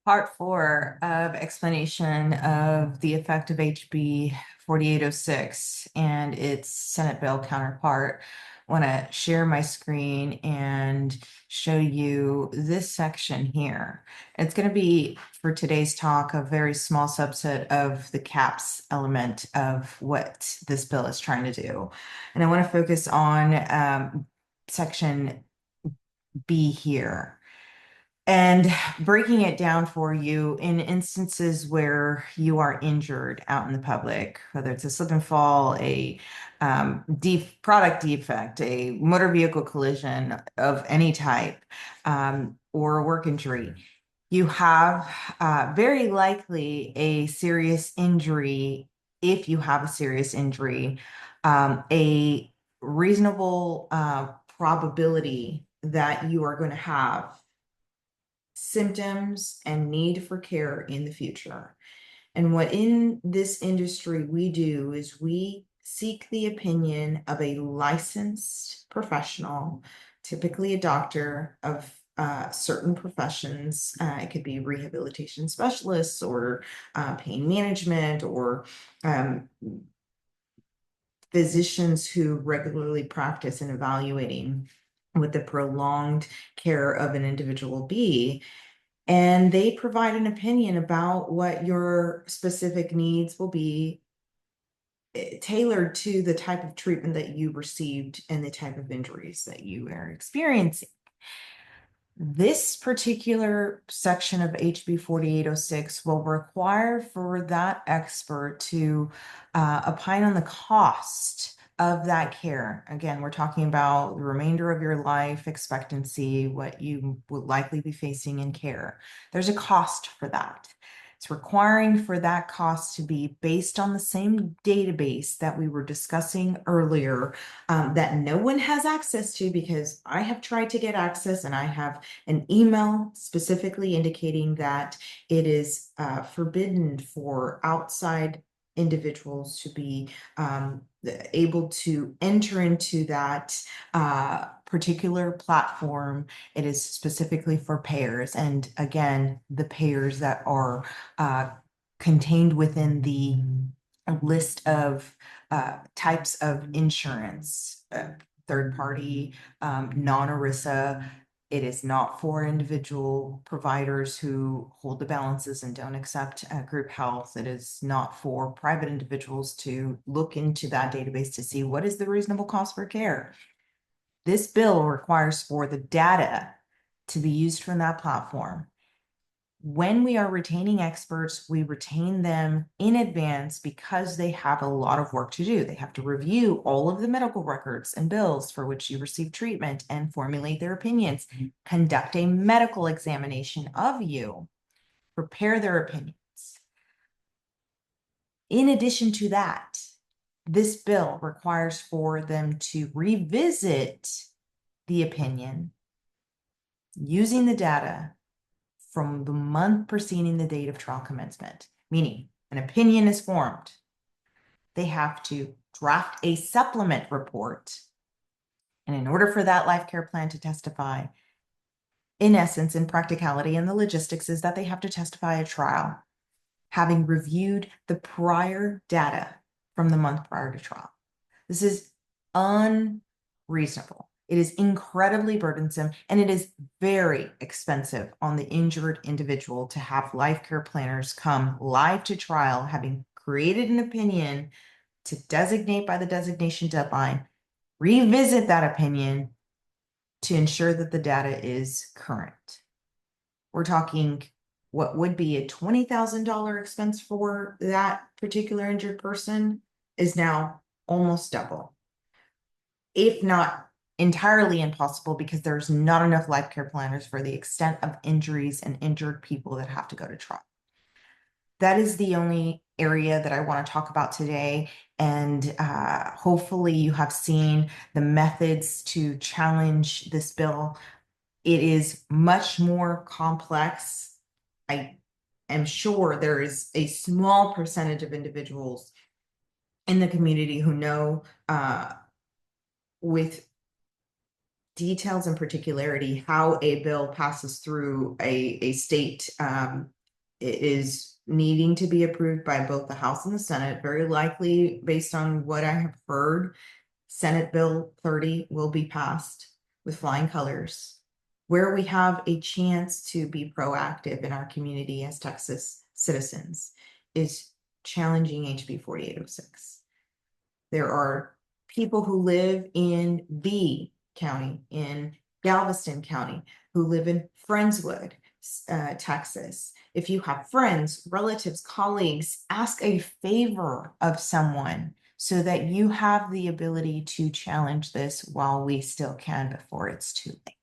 Part four of explanation of the effect of HB 4806 and its Senate bill counterpart. I want to share my screen and show you this section here. It's going to be, for today's talk, a very small subset of the CAPS element of what this bill is trying to do. And I want to focus on section B here. And breaking it down for you in instances where you are injured out in the public, whether it's a slip and fall, a product defect, a motor vehicle collision of any type, or a work injury, you have very likely a serious injury. If you have a serious injury, a reasonable probability that you are going to have symptoms and need for care in the future. And what in this industry we do is we seek the opinion of a licensed professional, typically a doctor of certain professions. It could be rehabilitation specialists or pain management or physicians who regularly practice in evaluating what the prolonged care of an individual be. And they provide an opinion about what your specific needs will be, tailored to the type of treatment that you received and the type of injuries that you are experiencing. This particular section of HB 4806 will require for that expert to opine on the cost of that care. Again, we're talking about the remainder of your life expectancy, what you will likely be facing in care. There's a cost for that. It's requiring for that cost to be based on the same database that we were discussing earlier, that no one has access to, because I have tried to get access and I have an email specifically indicating that it is forbidden for outside individuals to be able to enter into that particular platform. It is specifically for payers. And again, the payers that are contained within the list of types of insurance, third party, non-ERISA. It is not for individual providers who hold the balances and don't accept group health. It is not for private individuals to look into that database to see what is the reasonable cost for care. This bill requires for the data to be used from that platform. When we are retaining experts, we retain them in advance because they have a lot of work to do. They have to review all of the medical records and bills for which you receive treatment and formulate their opinions, conduct a medical examination of you, prepare their opinions. In addition to that, this bill requires for them to revisit the opinion using the data from the month preceding the date of trial commencement, meaning an opinion is formed. They have to draft a supplement report. And in order for that life care plan to testify, in essence, in practicality and the logistics, is that they have to testify at trial, having reviewed the prior data from the month prior to trial. This is unreasonable. It is incredibly burdensome, and it is very expensive on the injured individual to have life care planners come live to trial, having created an opinion to designate by the designation deadline, revisit that opinion to ensure that the data is current. We're talking what would be a $20,000 expense for that particular injured person is now almost double, if not entirely impossible, because there's not enough life care planners for the extent of injuries and injured people that have to go to trial. That is the only area that I want to talk about today. And hopefully you have seen the methods to challenge this bill. It is much more complex. I am sure there is a small percentage of individuals in the community who know with details and particularity how a bill passes through a state it is needing to be approved by both the House and the Senate. Very likely, based on what I have heard, Senate Bill 30 will be passed with flying colors, where we have a chance to be proactive in our community as Texas citizens is challenging HB 4806. There are people who live in B County, in Galveston County, who live in Friendswood, Texas. If you have friends, relatives, colleagues, ask a favor of someone so that you have the ability to challenge this while we still can before it's too late.